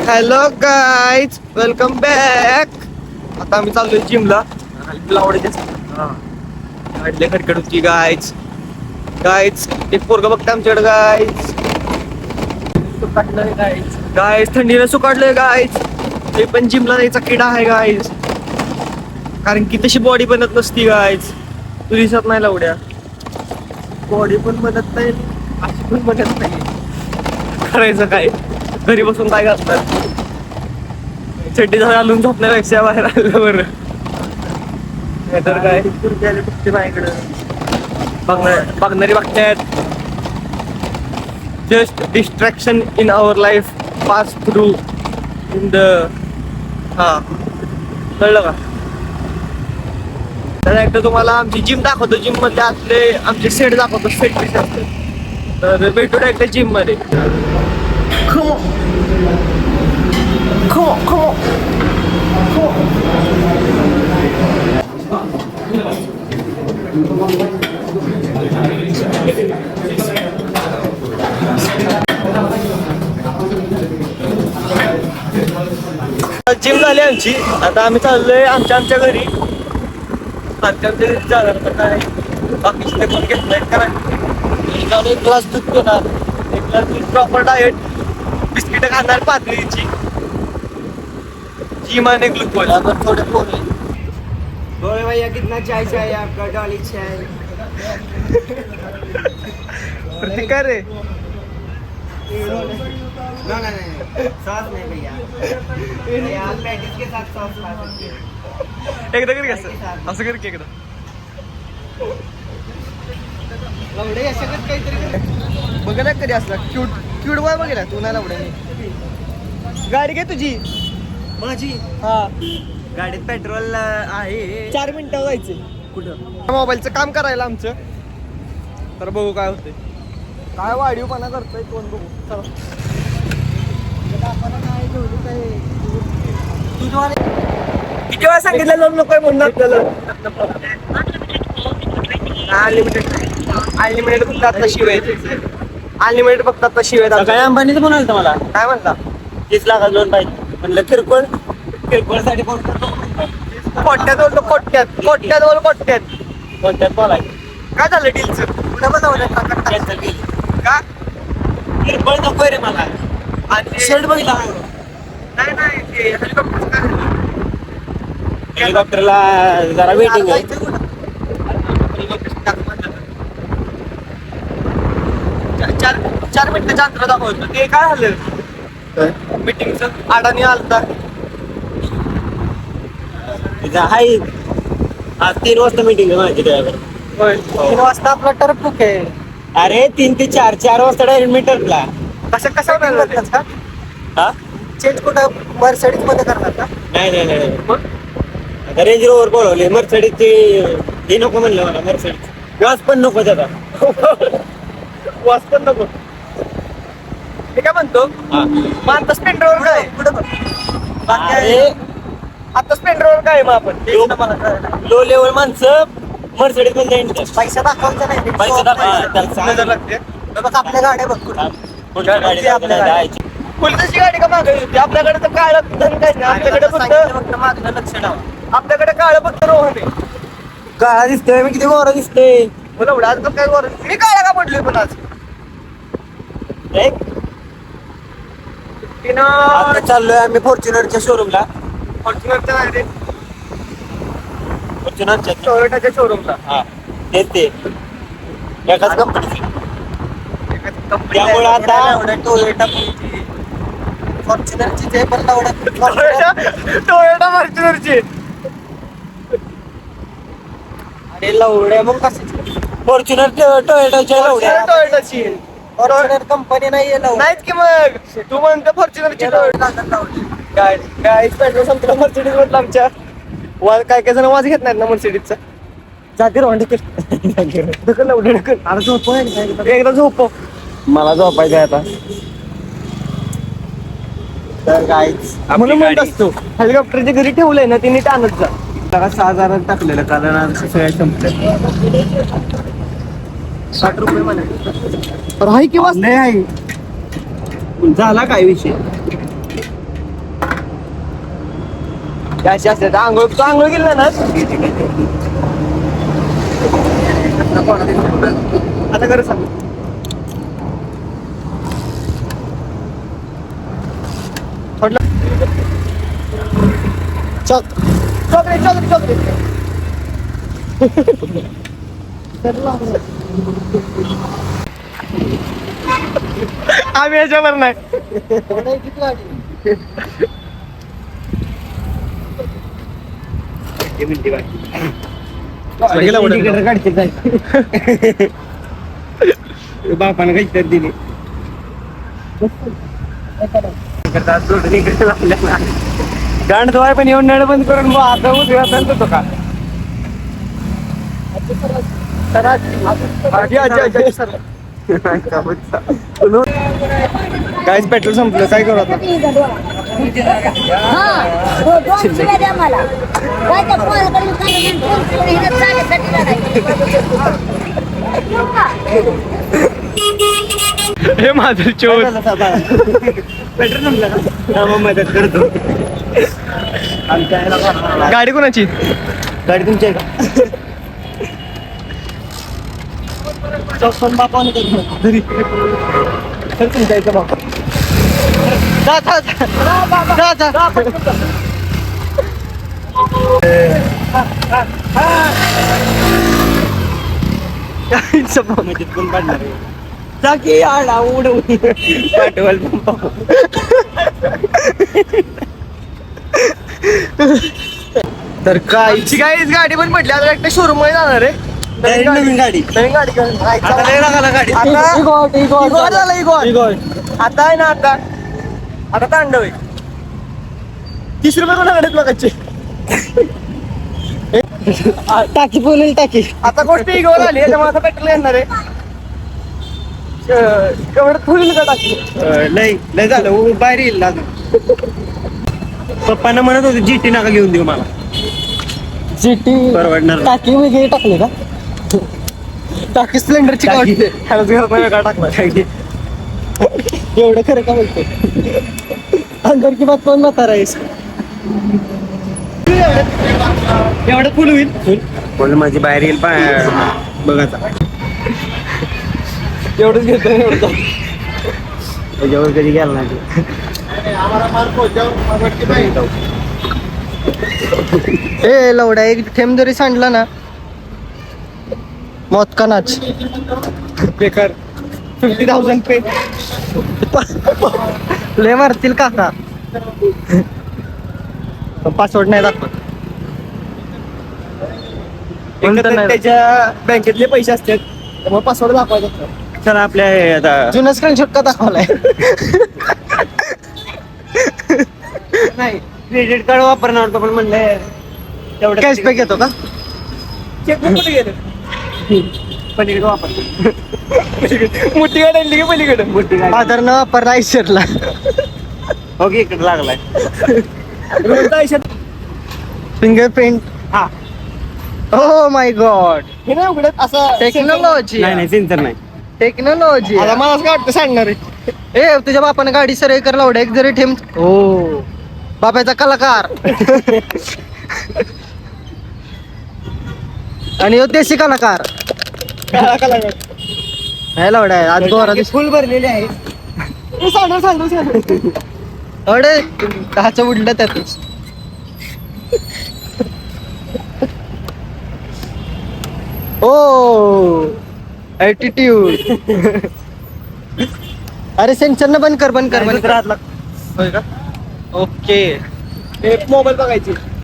Hello guys, welcome back. आता आम्ही चाललोय जिमला. आवडले खडखड होती गाईज. एक पोरग बघता आमच्याकडे गाईज. गाईज थंडीने सुकाडलंय गाईज. ते पण जिमला जायचा किडा आहे गाईज. कारण की तशी बॉडी बनत नसती गाईज. तू दिसत नाही लावड्या. बॉडी पण बनत नाही, अशी पण बनत नाही. करायचं काय, घरी बसून काय करतात. चड्डी घालून झोपण्यापेक्षा बाहेर आलं बरं. तर काय बघते माझ्याकडं बघणारी बघतायत. Just distraction in our life pass through in the कळलं का. तर एकदा तुम्हाला आमची जिम दाखवतो. जिम मध्ये असले आमचे सेट दाखवतो. सेट कसे असते. तर भेटू एकदा जिम मध्ये. जिम झाली आमची. आता आम्ही चाललोय आमच्या घरी. आमच्या घरी जाणार तर काय बाकीचे पण घेत नाहीत. कारण एक ग्लास दूध घेणार, एक ग्लास दूध, प्रॉपर डाएट, बिस्किट खाणार पातळीची, जिम आणि ग्लुकोज. आपण थोडे पोहे. बोले भैया कितना चाय चाहिए आपका? डॉली चाय. प्रतिकार रे. नहीं सॉस नहीं भैया. आप पैकेज के साथ सॉस खा सकते हैं. एकदा कर कसं असं कर की एकदा. लवडे अशा काहीतरी बघ ना कधी असला क्यूट बॉय बघेला तू नाही लावड्याने. गाडी घे तुझी. माझी हा, गाडीत पेट्रोल आहे. 4 मिनिटं जायचे कुठं? मोबाईलचं काम करायला आमचं. तर बघू काय होतंय. काय वाढीवपणा करतोय कोण बघू. चला. किती वेळा सांगितलं लोन नकोय म्हणून आपल्याला. अनलिमिटेड फक्त आता शिवाय. अनलिमिटेड फक्त आता शिवाय. काय अंबानीचं म्हणाल मला काय म्हणता. 30 लाखाचं लोन पाहिजे म्हणलं. किरकोळसाठी फोन करतो. कोट्यात बोलतो. कोट्यात कोणत्यात बोलाय काय झालं डीलचं. कुठं बनवलं कॅन्सल केली. का. किरकोळ नकोय रे मला. आणि शर्ट बघितला नाही ते हेलिकॉप्टरचं काय झालं? हेलिकॉप्टरला जरा वेटिंग आहे. जायचं कुठं? चार मिनिटाच्या अंतर दाखवतो. ते काय झालं मीटिंगचं. अडाणी आलता. हाय. आज 3 वाजता मीटिंग आहे माझी ड्रायव्हर. होय. 3 वाजता आपला टर्फ बुक आहे. अरे 3 ते 4 वाजता डायरेक्ट मीटरला. कसं होणार का. हा चेंज कुठं मर्सिडीज मध्ये करणार का. नाही मग आता रेंज रोवर बोलवले. मर्सिडीजची हे नको म्हणलं मला. मर्सिडीज वास पण नको त्याचा. वास पण नको. मी काय म्हणतो. मग आता स्पेंडरवर काय अरे आता स्पेंडरवर काय मग आपण लो लेवल माणसं मर्सिडीज मध्ये जाईल. पैसा दाखवायचा नाही. पैसा दाखवायचा. नजर लागते. बघ आपल्या गाड्या बघ कुठल्या गाडी आपल्या पोलिसाची गाडी का मागे होती. आपल्याकडे तर काळ धन काय नाही. आपल्याकडे फक्त मागणं लक्ष ठेवा. आपल्याकडे काळ फक्त रोहन आहे. काळा दिसतोय मी किती गोरा दिसतोय. मला एवढं आज काय वर मी काळा का पडलोय पण आज. आता चाललोय आम्ही फॉर्च्युनरच्या शोरूमला. फॉर्च्युनरच्या नाही रे, फॉर्च्युनरच्या टोयोटाच्या शोरूमला. हा तेच ते एकाच कंपनीचे. त्यामुळे आता टोयोटा फॉर्च्युनरची ते पण टोयोटा फॉर्च्युनरची. अरे लवड्या मग कशाची फॉर्च्युनर टोयोटाच्या लवड्या. टोयोटाची फॉर्च्युनर कंपनी नाहीये लवड्या. नाहीच की मग. तू म्हणतो फॉर्च्युनरची टोयोटा. काय पेट्रोल संपलं मर्सिडीज म्हटलं आमच्या. काय जण वाज घेत नाहीत ना मर्सिडीजचा. जाते रोंडे ढकल एवढं ढकल. आता झोप एकदा झोपव. मला झोपायचं आता. तर काहीच म्हणून म्हणत असतो हेलिकॉप्टरच्या घरी ठेवलंय ना तिने आणत जा. 6,000 टाकलेलं कारण आमचं सगळ्या संपल्या. 60 रुपये म्हणाले. तर हाय किंवा नाही आहे. झाला काय विषय. अशी असते आंघोळ तू आंघोळ केली ना आता खरं सांग चॉकलेट चॉकलेट चॉकलेट आम्ही याच्यावर नाही बापानं काहीतरी दिली गांड धुवाय पण येऊन नळ बंद करून मग आता उद्या तो का गाईज पेट्रोल संपलं काय करू आता हे माझं चोर पेट्रोल संपलं का मग मदत करतो आमच्या गाडी कोणाची गाडी तुमची आहे का चौपन बापाने घरी चल तुमच्या इथं बापा मजेत कोण काढणार चाकी आडा उडवून पेट्रोल पंप तर कायची गाईच गाडी पण पडली आता एकटा शोरूम मध्ये जाणार आहे नवीन गाडी नवीन गाडी आता लय रागाला गाडी इगोर झालं इगोर आता आहे ना आता तांडव आहे 30 रुपये कोणा गाडीत बघायचे टाकी बोलेल टाकी आता गोष्ट इगोर आली त्यामुळे आता पेट्रोल येणार आहे तेवढं फुल का टाकी लय झालं बाहेर येईल ना पप्पांना म्हणत होते जीटी नका घेऊन देऊ मला जीटी परवडणार नाही. टाकी वगैरे टाकले का टाकी सिलेंडरची टाकी. का टाकला एवढं खरं का बोलतो अंदर की बात कोण म्हातारा आहेस एवढं फुल होईल फुल माझी बाहेर येईल बघाचा एवढंच घेतो एवढं त्याच्यावर कधी गेला नाही ए लवडा एक थेंब जरी सांडला ना मौत का नाच बेकार 50,000 पे लय मारतील काका पासवर्ड नाही दाखवत त्याच्या बँकेतले पैसे असतात त्यामुळे पासवर्ड दाखवायचा चला आपल्या आता जुना स्क्रीनशॉट का दाखवलाय नाही क्रेडिट कार्ड वापरणार होतो पण म्हणलं तेवढं कॅशबॅक येतो का चेकबुक कुठे गेलं पलीकडे वापर मोठी गाडी आणली की पलीकडे मोठी गाडी. आधार न वापरला आयशरला ओके इकडे लागलाय फिंगरप्रिंट हा हो माय गॉड हे नाही उघडत असं टेक्नॉलॉजी नाही सेन्सर नाही टेक्नॉलॉजी आता मला असं वाटतं सांगणार आहे ए तुझ्या बापाने गाडी सरळ कर लावड एक जरी ठेम हो बापाचा कलाकार आणि ह्यो देशी कलाकार नाही लावडा आज गोरा फुल भरलेले आहे सांडव अडे दहाचं उडलं त्यातच ओ ॲटिट्यूड अरे सेन्सर न बंद कर होय का ओके मोबाईल बघायची